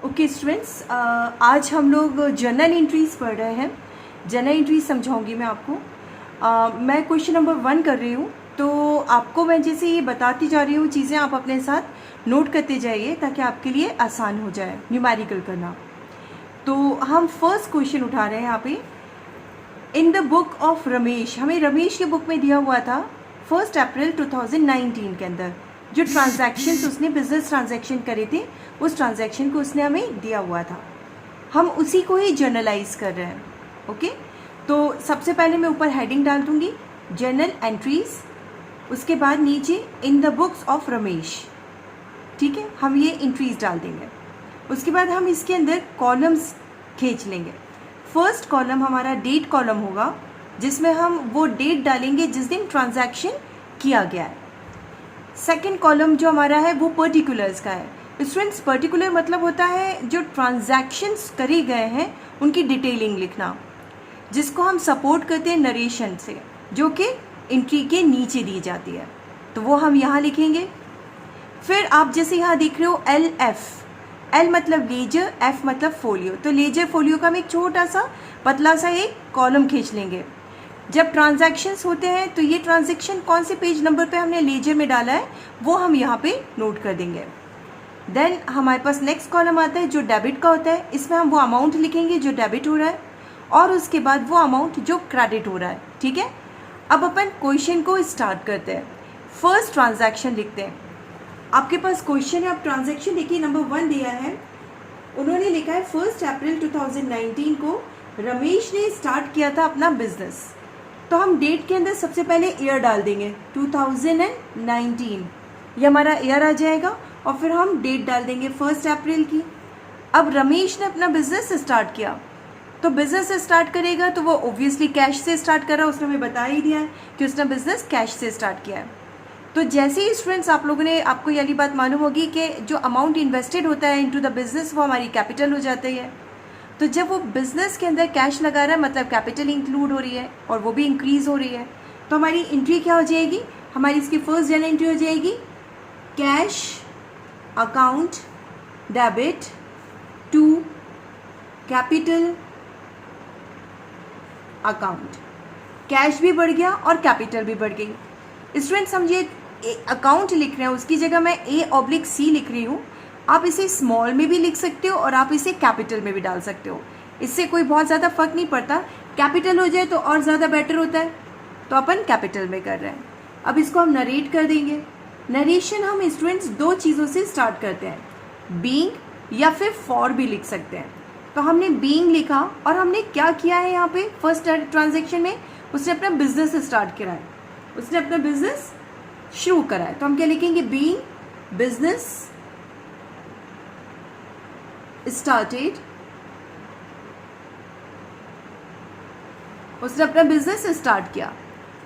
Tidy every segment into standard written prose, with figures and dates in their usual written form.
Okay students, आज हम लोग जर्नल एंट्रीज पढ़ रहे हैं। जर्नल एंट्रीज समझाऊंगी मैं आपको। मैं क्वेश्चन नंबर 1 कर रही हूँ, तो आपको मैं जैसे ये बताती जा रही हूँ चीज़ें आप अपने साथ नोट करते जाइए ताकि आपके लिए आसान हो जाए न्यूमेरिकल करना। तो हम फर्स्ट क्वेश्चन उठा रहे हैं यहाँ पे। In the book of Ramesh, हमें रमेश के बुक में दिया हुआ था 1 अप्रैल 2019 के अंदर जो ट्रांजैक्शंस उसने बिजनेस ट्रांजैक्शन करे थे, उस ट्रांजैक्शन को उसने हमें दिया हुआ था। हम उसी को ही जर्नलाइज कर रहे हैं। ओके, तो सबसे पहले मैं ऊपर हेडिंग डाल दूंगी जर्नल एंट्रीज, उसके बाद नीचे in the books of Ramesh. ठीक है, हम ये एंट्रीज डाल देंगे। उसके बाद हम इसके अंदर कॉलम्स खींच लेंगे। फर्स्ट कॉलम हमारा डेट कॉलम होगा, जिसमें हम वो डेट डालेंगे जिस दिन ट्रांजैक्शन किया गया है। सेकेंड कॉलम जो हमारा है वो पर्टिकुलर्स का है। स्टूडेंट्स, पर्टिकुलर मतलब होता है जो ट्रांजैक्शंस करे गए हैं उनकी डिटेलिंग लिखना, जिसको हम सपोर्ट करते हैं नरेशन से, जो कि एंट्री के नीचे दी जाती है। तो वो हम यहाँ लिखेंगे। फिर आप जैसे यहाँ देख रहे हो LF, L मतलब लेजर, F मतलब फोलियो। तो लेजर फोलियो का हम एक छोटा सा पतला सा एक कॉलम खींच लेंगे। जब ट्रांजैक्शंस होते हैं तो ये ट्रांजैक्शन कौन से पेज नंबर पे हमने लेजर में डाला है वो हम यहाँ पे नोट कर देंगे। देन हमारे पास नेक्स्ट कॉलम आता है जो डेबिट का होता है। इसमें हम वो अमाउंट लिखेंगे जो डेबिट हो रहा है और उसके बाद वो अमाउंट जो क्रेडिट हो रहा है। ठीक है, अब अपन क्वेश्चन को स्टार्ट करते हैं। फर्स्ट ट्रांजैक्शन लिखते हैं। आपके पास क्वेश्चन है, आप ट्रांजैक्शन देखिए, नंबर 1 दिया है। उन्होंने लिखा है 1 अप्रैल 2019 को रमेश ने स्टार्ट किया था अपना बिजनेस। तो हम डेट के अंदर सबसे पहले ईयर डाल देंगे 2019, ये हमारा ईयर आ जाएगा। और फिर हम डेट डाल देंगे 1 अप्रैल की। अब रमेश ने अपना बिजनेस स्टार्ट किया, तो बिजनेस स्टार्ट करेगा तो वो ओब्वियसली कैश से स्टार्ट कर रहा है। उसने हमें बता ही दिया है कि उसने बिजनेस कैश से स्टार्ट किया है। तो जैसे ही स्टूडेंट्स आप लोगों ने, आपको ये वाली बात मालूम होगी कि जो अमाउंट इन्वेस्टेड होता है इनटू द बिजनेस वो हमारी कैपिटल हो जाती है। तो जब वो बिजनेस के अंदर कैश लगा रहा है मतलब कैपिटल इंक्लूड हो रही है और वो भी इंक्रीज हो रही है। तो हमारी एंट्री क्या हो जाएगी, हमारी इसकी फर्स्ट जर्नल एंट्री हो जाएगी cash account debit to capital account. Cash भी बढ़ गया और कैपिटल भी बढ़ गई। स्टूडेंट्स, हम ये अकाउंट लिख रहे हैं उसकी जगह मैं A/C लिख रही हूँ। आप इसे स्मॉल में भी लिख सकते हो और आप इसे कैपिटल में भी डाल सकते हो, इससे कोई बहुत ज़्यादा फर्क नहीं पड़ता। कैपिटल हो जाए तो और ज़्यादा बेटर होता है, तो अपन कैपिटल में कर रहे हैं। अब इसको हम नरेट कर देंगे। नरेशन हम स्टूडेंट्स 2 चीज़ों से स्टार्ट करते हैं, बीइंग या फिर फॉर भी लिख सकते हैं। तो हमने बीइंग लिखा और हमने क्या किया है यहाँ पे फर्स्ट ट्रांजेक्शन में, उसने अपना बिजनेस स्टार्ट करा है, उसने अपना बिजनेस शुरू करा है। तो हम क्या लिखेंगे, बीइंग बिजनेस स्टार्टेड, उसने अपना बिजनेस स्टार्ट किया।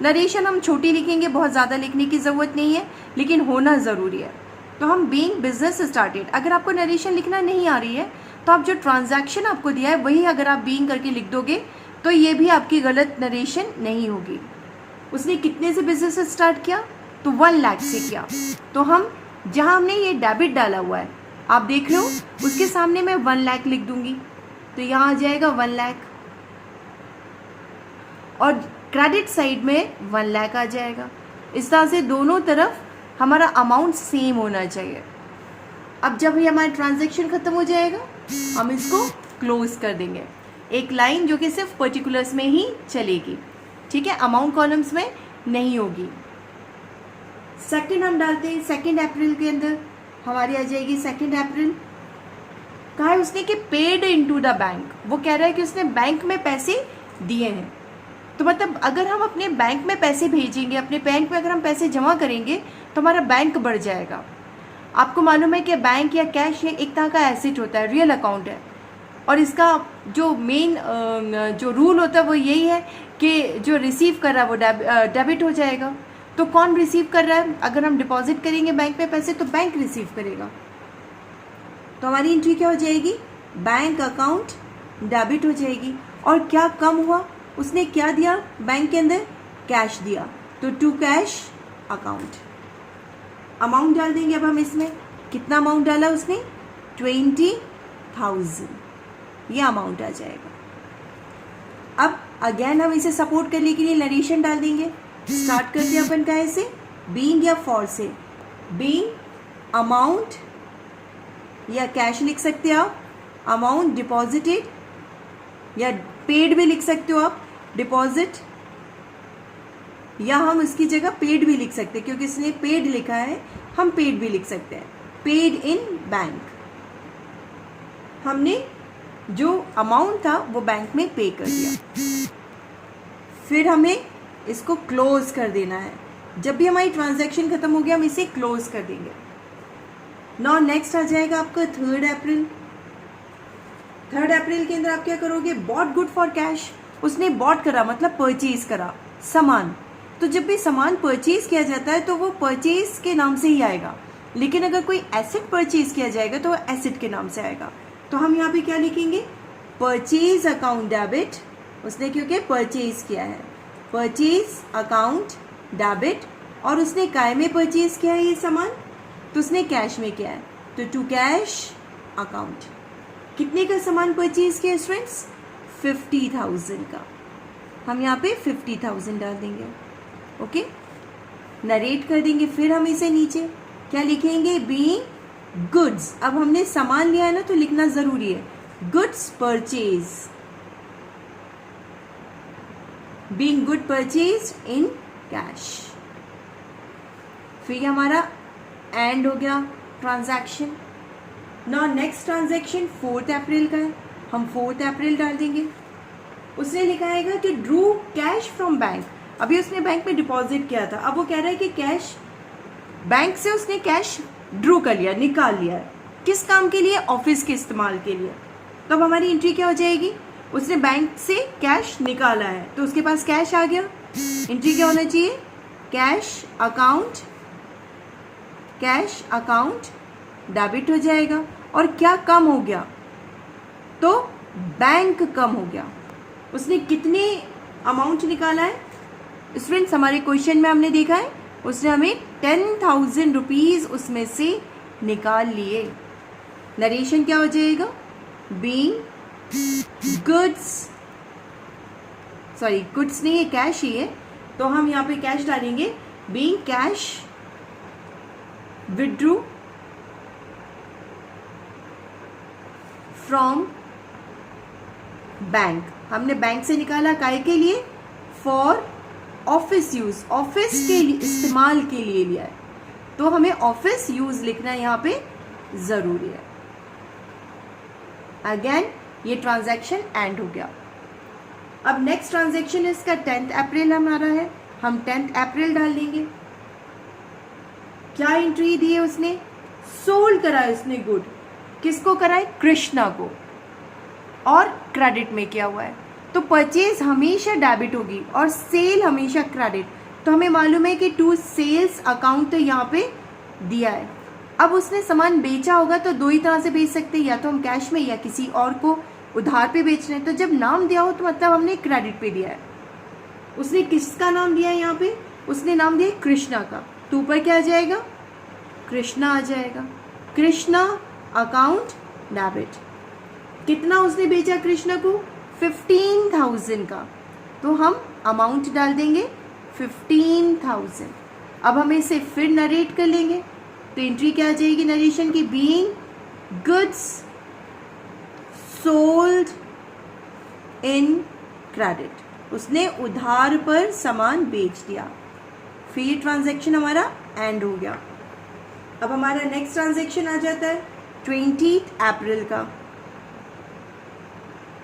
नरेशन हम छोटी लिखेंगे, बहुत ज़्यादा लिखने की ज़रूरत नहीं है, लेकिन होना ज़रूरी है। तो हम बीइंग बिजनेस स्टार्टेड। अगर आपको नरेशन लिखना नहीं आ रही है तो आप जो ट्रांजैक्शन आपको दिया है वही अगर आप बीइंग करके लिख दोगे तो ये भी आपकी गलत नरेशन नहीं होगी। उसने कितने से बिजनेस स्टार्ट किया, तो 1 लाख से किया। तो हम जहाँ हमने ये डेबिट डाला हुआ है आप देख रहे हो, उसके सामने मैं 1 लाख लिख दूंगी, तो यहाँ आ जाएगा 1 लाख और क्रेडिट साइड में 1 लाख आ जाएगा। इस तरह से दोनों तरफ हमारा अमाउंट सेम होना चाहिए। अब जब ये हमारा ट्रांजैक्शन खत्म हो जाएगा हम इसको क्लोज कर देंगे, एक लाइन जो कि सिर्फ पर्टिकुलर्स में ही चलेगी। ठीक है, अमाउंट कॉलम्स में नहीं होगी। सेकंड हम डालते हैं 2 अप्रैल के अंदर, हमारी आ जाएगी 2 अप्रैल। कहा है उसने कि पेड इनटू द बैंक, वो कह रहा है कि उसने बैंक में पैसे दिए हैं। तो मतलब अगर हम अपने बैंक में पैसे भेजेंगे, अपने बैंक में अगर हम पैसे जमा करेंगे तो हमारा बैंक बढ़ जाएगा। आपको मालूम है कि बैंक या कैश एक तरह का एसेट होता है, रियल अकाउंट है, और इसका जो मेन जो रूल होता है वो यही है कि जो रिसीव कर रहा है वो डेबिट हो जाएगा। तो कौन रिसीव कर रहा है, अगर हम डिपॉजिट करेंगे बैंक में पैसे तो बैंक रिसीव करेगा। तो हमारी एंट्री क्या हो जाएगी, बैंक अकाउंट डेबिट हो जाएगी। और क्या कम हुआ, उसने क्या दिया बैंक के अंदर, कैश दिया, तो टू कैश अकाउंट। अमाउंट डाल देंगे। अब हम इसमें कितना अमाउंट डाला उसने, 50,000, ये अमाउंट आ जाएगा। अब अगेन हम इसे सपोर्ट करने के लिए नरेशन डाल देंगे। स्टार्ट करते हैं अपन का ऐसे, बीइंग या फॉर से। बीइंग अमाउंट या कैश लिख सकते हो आप, अमाउंट डिपॉजिटेड, या पेड भी लिख सकते हो आप, डिपॉजिट, या हम इसकी जगह पेड भी लिख सकते हैं क्योंकि इसने पेड लिखा है, हम पेड भी लिख सकते हैं। पेड इन बैंक, हमने जो अमाउंट था वो बैंक में पे कर दिया। फिर हमें इसको क्लोज कर देना है। जब भी हमारी ट्रांजैक्शन खत्म हो गया हम इसे क्लोज कर देंगे। नाउ नेक्स्ट आ जाएगा आपका 3 अप्रैल। 3 अप्रैल के अंदर आप क्या करोगे, बॉट गुड फॉर कैश। उसने बॉट करा मतलब परचेज करा सामान। तो जब भी सामान परचेज किया जाता है तो वो परचेज के नाम से ही आएगा, लेकिन अगर कोई एसेट परचेज किया जाएगा तो वो एसेट के नाम से आएगा। तो हम यहाँ पे क्या लिखेंगे, परचेज अकाउंट डेबिट। उसने क्योंकि परचेज किया है, परचेज अकाउंट डेबिट, और उसने काय में परचेज किया है ये सामान, तो उसने कैश में किया है, तो टू कैश अकाउंट। कितने का सामान परचेज किया स्टूडेंट्स, 50,000 का। हम यहाँ पे 50,000 डाल देंगे। ओके, नरेट कर देंगे। फिर हम इसे नीचे क्या लिखेंगे, बीइंग गुड्स। अब हमने सामान लिया है ना तो लिखना जरूरी है, goods purchase, being good purchase in cash. फिर हमारा एंड हो गया ट्रांजैक्शन। नाउ नेक्स्ट ट्रांजैक्शन 4 अप्रैल का है, हम 4 अप्रैल डाल देंगे। उसने लिखा है कि ड्रू कैश फ्रॉम बैंक। अभी उसने बैंक में डिपॉजिट किया था, अब वो कह रहा है कि कैश बैंक से उसने कैश ड्रू कर लिया, निकाल लिया है। किस काम के लिए, ऑफिस के इस्तेमाल के लिए। तो अब हमारी एंट्री क्या हो जाएगी, उसने बैंक से कैश निकाला है तो उसके पास कैश आ गया। एंट्री क्या होना चाहिए, कैश अकाउंट डेबिट हो जाएगा। और क्या कम हो गया, तो बैंक कम हो गया। उसने कितने अमाउंट निकाला है स्टूडेंट्स, हमारे क्वेश्चन में हमने देखा है उसने हमें 10,000 रुपीज उसमें से निकाल लिए। नरेशन क्या हो जाएगा, बीइंग गुड्स नहीं, ये कैश ही है तो हम यहाँ पे कैश डालेंगे। Being cash withdrew from bank. हमने बैंक से निकाला काय के लिए, फॉर ऑफिस यूज, ऑफिस के इस्तेमाल के लिए लिया है, तो हमें ऑफिस यूज लिखना यहाँ पे जरूरी है। अगेन ये ट्रांजैक्शन एंड हो गया। अब नेक्स्ट ट्रांजैक्शन इसका 10 अप्रैल हमारा है, हम 10 अप्रैल डाल देंगे। क्या एंट्री दी है उसने, सोल्ड करा है उसने गुड। किसको करा है, कृष्णा को, और क्रेडिट में किया हुआ है। तो परचेज हमेशा डेबिट होगी और सेल हमेशा क्रेडिट। तो हमें मालूम है कि टू सेल्स अकाउंट तो यहाँ पे दिया है। अब उसने सामान बेचा होगा तो दो ही तरह से बेच सकते हैं, या तो हम कैश में या किसी और को उधार पे बेच रहे हैं। तो जब नाम दिया हो तो मतलब हमने क्रेडिट पे दिया है। उसने किसका नाम दिया है यहाँ पे, उसने नाम दिया कृष्णा का, तो ऊपर क्या आ जाएगा, कृष्णा आ जाएगा। Krishna account debit. कितना उसने बेचा कृष्णा को, 15,000 का, तो हम अमाउंट डाल देंगे 15,000। अब हम इसे फिर नरेट कर लेंगे, तो एंट्री क्या आ जाएगी नरेशन की, being goods sold in credit. उसने उधार पर सामान बेच दिया। फिर ट्रांजैक्शन हमारा एंड हो गया। अब हमारा नेक्स्ट ट्रांजैक्शन आ जाता है 20 अप्रैल का।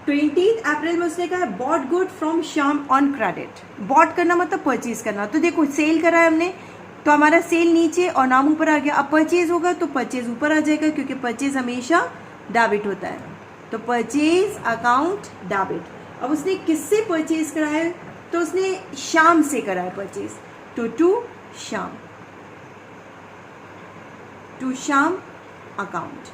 20 अप्रैल में उसने कहा bought good from Shyam on credit. Bought करना मतलब परचेज करना। तो देखो सेल करा है हमने, तो हमारा सेल नीचे और नाम ऊपर आ गया। अब परचेज होगा तो परचेज ऊपर आ जाएगा, क्योंकि परचेज हमेशा डेबिट होता है। तो परचेज अकाउंट डेबिट। अब उसने किससे परचेज करा है, तो उसने श्याम से करा है परचेज, तो टू श्याम अकाउंट।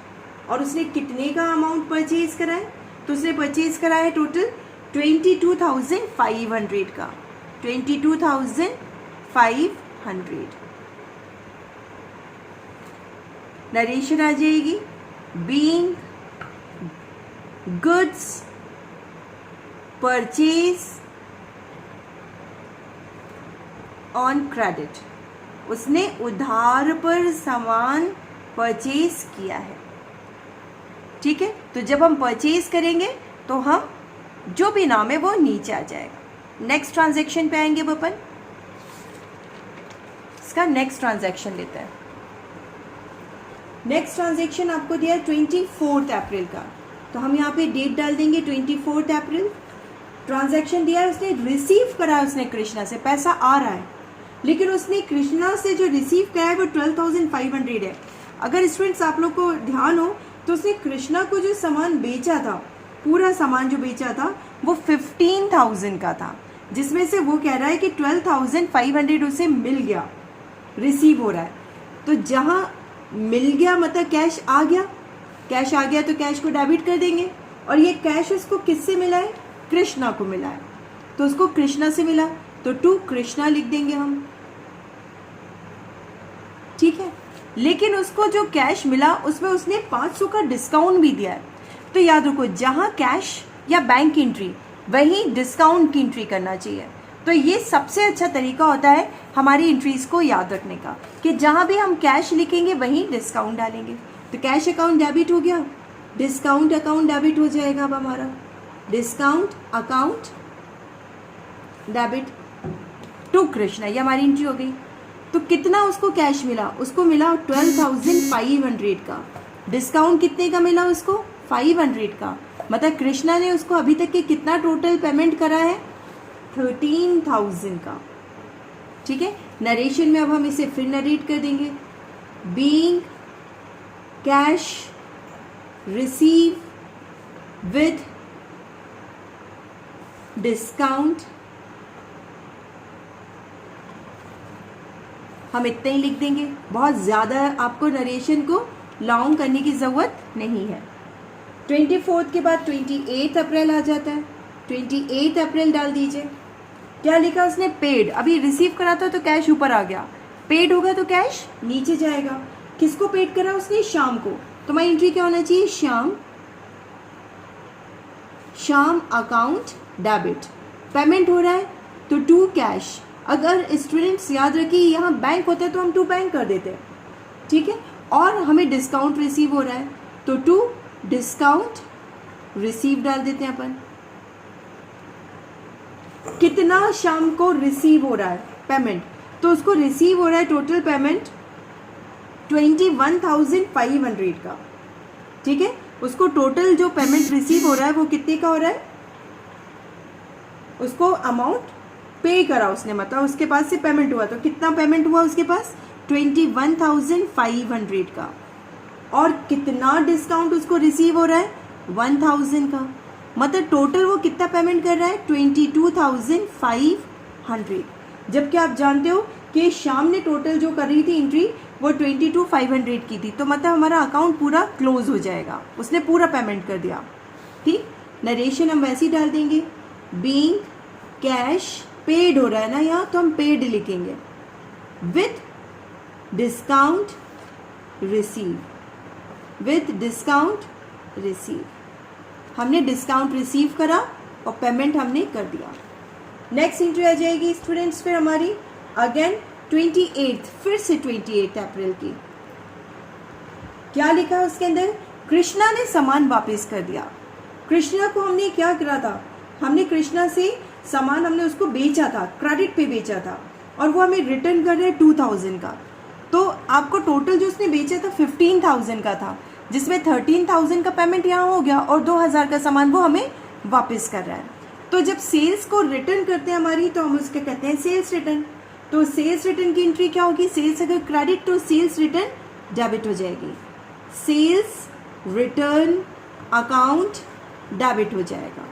और उसने कितने का अमाउंट परचेज करा है, तो उसने परचेज करा है टोटल 22,500 का, 22,500। नरेशन आ जाएगी, being goods purchase on credit, उसने उधार पर सामान परचेज किया है। ठीक है, तो जब हम परचेज करेंगे तो हम जो भी नाम है वो नीचे आ जाएगा। नेक्स्ट ट्रांजैक्शन पे आएंगे अब अपन, इसका नेक्स्ट ट्रांजैक्शन लेते हैं। नेक्स्ट ट्रांजैक्शन आपको दिया है 24 अप्रैल का, तो हम यहाँ पे डेट डाल देंगे 24 अप्रैल। ट्रांजैक्शन दिया है, उसने रिसीव करा है, उसने कृष्णा से पैसा आ रहा है, लेकिन उसने कृष्णा से जो रिसीव करा है वो 12,500 है। अगर स्टूडेंट्स आप लोग को ध्यान हो तो उसने कृष्णा को जो सामान बेचा था, पूरा सामान जो बेचा था वो 15,000 का था, जिसमें से वो कह रहा है कि 12,500 उसे मिल गया, रिसीव हो रहा है। तो जहाँ मिल गया मतलब कैश आ गया, कैश आ गया तो कैश को डेबिट कर देंगे, और ये कैश उसको किससे मिला है? कृष्णा को मिला है, तो उसको कृष्णा से मिला, तो टू कृष्णा लिख देंगे हम। ठीक है, लेकिन उसको जो कैश मिला उसमें उसने 500 का डिस्काउंट भी दिया है। तो याद रखो, जहां कैश या बैंक एंट्री वहीं डिस्काउंट की एंट्री करना चाहिए। तो ये सबसे अच्छा तरीका होता है हमारी एंट्रीज को याद रखने का, कि जहां भी हम कैश लिखेंगे वहीं डिस्काउंट डालेंगे। तो कैश अकाउंट डेबिट हो गया, डिस्काउंट अकाउंट डेबिट हो जाएगा। अब हमारा discount account debit to Krishna, ये हमारी एंट्री हो गई। तो कितना उसको कैश मिला? उसको मिला 12,500 का। डिस्काउंट कितने का मिला उसको? 500 का। मतलब कृष्णा ने उसको अभी तक के कितना टोटल पेमेंट करा है? 13,000 का। ठीक है, नरेशन में अब हम इसे फिर नरेट कर देंगे। Being cash receive with discount, हम इतना ही लिख देंगे, बहुत ज़्यादा आपको नरेशन को लॉन्ग करने की ज़रूरत नहीं है। 24 के बाद 28 अप्रैल आ जाता है, 28 अप्रैल डाल दीजिए। क्या लिखा उसने? पेड। अभी रिसीव करा था तो कैश ऊपर आ गया, पेड होगा तो कैश नीचे जाएगा। किसको पेड करा उसने? शाम को। तो हमारी एंट्री क्या होना चाहिए? शाम, शाम अकाउंट डेबिट। पेमेंट हो रहा है तो टू कैश। अगर स्टूडेंट्स याद रखिए यहाँ बैंक होता है तो हम टू बैंक कर देते हैं। ठीक है, और हमें डिस्काउंट रिसीव हो रहा है तो टू डिस्काउंट रिसीव डाल देते हैं अपन। कितना शाम को रिसीव हो रहा है पेमेंट? तो उसको रिसीव हो रहा है टोटल पेमेंट 21,500 का। ठीक है, उसको टोटल जो पेमेंट रिसीव हो रहा है वो कितने का हो रहा है? उसको अमाउंट पे करा उसने, मतलब उसके पास से पेमेंट हुआ। तो कितना पेमेंट हुआ उसके पास? 21,500 का। और कितना डिस्काउंट उसको रिसीव हो रहा है? 1,000 का। मतलब टोटल वो कितना पेमेंट कर रहा है? 22,500। जबकि आप जानते हो कि शाम ने टोटल जो कर रही थी एंट्री वो 22,500 की थी, तो मतलब हमारा अकाउंट पूरा क्लोज हो जाएगा, उसने पूरा पेमेंट कर दिया। ठीक, नरेशन हम वैसे ही डाल देंगे। बीइंग कैश पेड हो रहा है ना यहाँ, तो हम पेड लिखेंगे। With discount receive, with discount receive. हमने डिस्काउंट रिसीव करा और पेमेंट हमने कर दिया। नेक्स्ट एंट्री आ जाएगी स्टूडेंट्स फिर हमारी अगेन 28, फिर से 28 अप्रैल की। क्या लिखा उसके अंदर? कृष्णा ने सामान वापस कर दिया। कृष्णा को हमने क्या करा था? हमने कृष्णा से सामान हमने उसको बेचा था, क्रेडिट पे बेचा था, और वो हमें रिटर्न कर रहे हैं 2,000 का। तो आपको टोटल जो उसने बेचा था 15,000 का था, जिसमें 13,000 का पेमेंट यहाँ हो गया और 2,000 का सामान वो हमें वापस कर रहा है। तो जब सेल्स को रिटर्न करते हैं हमारी, तो हम उसके कहते हैं सेल्स रिटर्न। तो सेल्स रिटर्न की एंट्री क्या होगी? सेल्स अगर क्रेडिट तो सेल्स रिटर्न डेबिट हो जाएगी। सेल्स रिटर्न अकाउंट डेबिट हो जाएगा।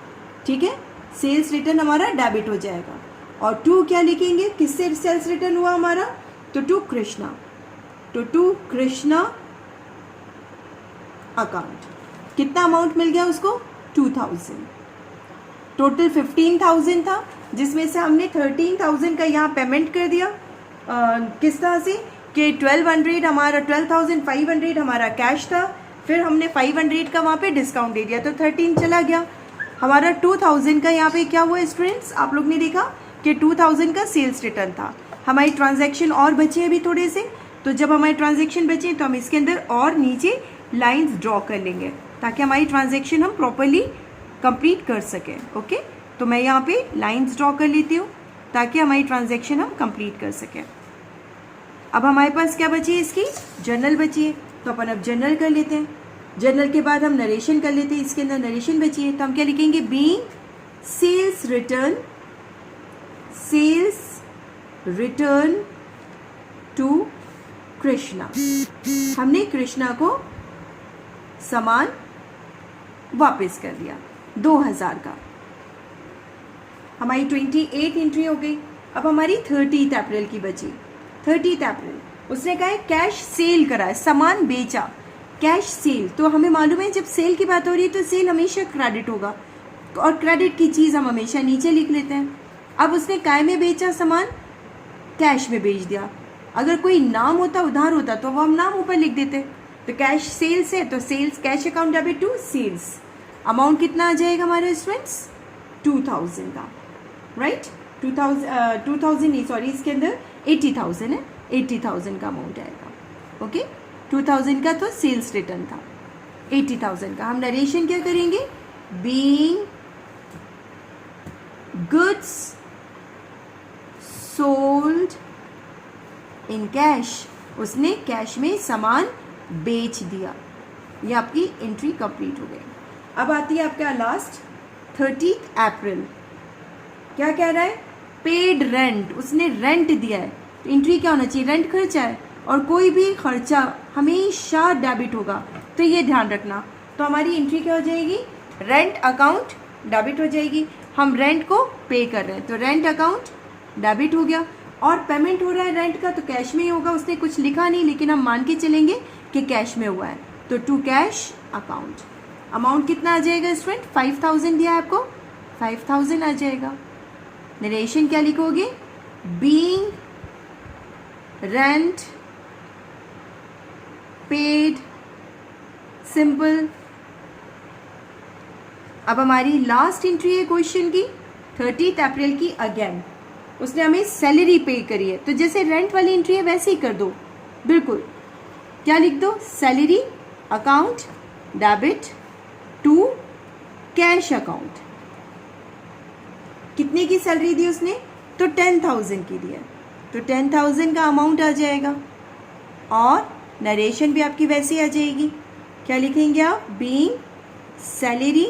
ठीक है, सेल्स रिटर्न हमारा डेबिट हो जाएगा। और टू क्या लिखेंगे? किससे सेल्स रिटर्न हुआ हमारा? तो टू कृष्णा, तो टू कृष्णा अकाउंट। कितना अमाउंट मिल गया उसको? 2,000। टोटल 15,000 था, जिसमें से हमने 13,000 का यहाँ पेमेंट कर दिया। किस तरह से कि 12,500 हमारा कैश था, फिर हमने 500 का वहाँ पे डिस्काउंट दे दिया तो 13 चला गया। हमारा 2000 का यहाँ पे क्या हुआ स्टूडेंट्स, आप लोग ने देखा कि 2000 का सेल्स रिटर्न था। हमारी ट्रांजैक्शन और बचे अभी थोड़े से, तो जब हमारे ट्रांजैक्शन बचे तो हम इसके अंदर और नीचे लाइंस ड्रॉ कर लेंगे ताकि हमारी ट्रांजैक्शन हम प्रॉपरली कंप्लीट कर सकें। ओके, तो मैं यहाँ पे लाइंस ड्रॉ कर लेती हूँ ताकि हमारी ट्रांजैक्शन हम कंप्लीट कर सकें। अब हमारे पास क्या बची है, इसकी जर्नल बची है, तो अपन अब जर्नल कर लेते हैं। जर्नल के बाद हम नरेशन कर लेते हैं, इसके अंदर नरेशन बची है, तो हम क्या लिखेंगे, being sales return to Krishna. हमने कृष्णा को सामान वापस कर दिया 2000 का। हमारी 28 एंट्री हो गई। अब हमारी 30 अप्रैल की बची। 30 अप्रैल उसने कहा है कैश सेल करा है, सामान बेचा, कैश सेल। तो हमें मालूम है जब सेल की बात हो रही है तो सेल हमेशा क्रेडिट होगा और क्रेडिट की चीज़ हम हमेशा नीचे लिख लेते हैं। अब उसने काय में बेचा सामान, कैश में बेच दिया। अगर कोई नाम होता, उधार होता, तो वो हम नाम ऊपर लिख देते। तो कैश सेल्स है तो sales cash account debit to sales. Amount कितना आ जाएगा हमारे स्टूडेंट्स, 2000 का, राइट। 2000 नहीं, सॉरी, इसके अंदर 80,000 है, 80,000 का अमाउंट आएगा। ओके, 2000 का तो सेल्स रिटर्न था, 80,000 का। हम नरेशन क्या करेंगे, being goods sold in cash, उसने कैश में सामान बेच दिया। ये आपकी एंट्री कंप्लीट हो गई। अब आती है आपका लास्ट 30 अप्रैल। क्या कह रहा है, पेड रेंट, उसने रेंट दिया है। तो एंट्री क्या होना चाहिए, रेंट खर्चा है और कोई भी खर्चा हमेशा डेबिट होगा, तो ये ध्यान रखना। तो हमारी एंट्री क्या हो जाएगी, रेंट अकाउंट डेबिट हो जाएगी। हम रेंट को पे कर रहे हैं तो रेंट अकाउंट डेबिट हो गया और पेमेंट हो रहा है रेंट का तो कैश में ही होगा। उसने कुछ लिखा नहीं लेकिन हम मान के चलेंगे कि कैश में हुआ है, तो टू कैश अकाउंट। अमाउंट कितना आ जाएगा स्टूडेंट, 5000 दिया है आपको, 5000 आ जाएगा। नरेशन क्या लिखोगे, बीइंग रेंट पेड, सिंपल। अब हमारी लास्ट एंट्री है क्वेश्चन की 30 अप्रैल की। अगेन उसने हमें सैलरी पे करी है, तो जैसे रेंट वाली एंट्री है वैसे ही कर दो, बिल्कुल। क्या लिख दो, salary account debit to cash account. कितने की सैलरी दी उसने, तो 10,000 की दी है, तो 10,000 का अमाउंट आ जाएगा और नरेशन भी आपकी वैसे आ जाएगी। क्या लिखेंगे आप, बीइंग सैलरी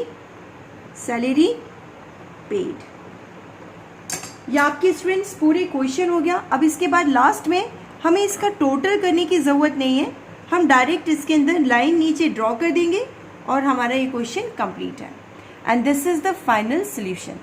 पेड। ये आपके स्टूडेंट्स पूरे क्वेश्चन हो गया। अब इसके बाद लास्ट में हमें इसका टोटल करने की ज़रूरत नहीं है, हम डायरेक्ट इसके अंदर लाइन नीचे ड्रॉ कर देंगे और हमारा ये क्वेश्चन कंप्लीट है। And this is the final solution.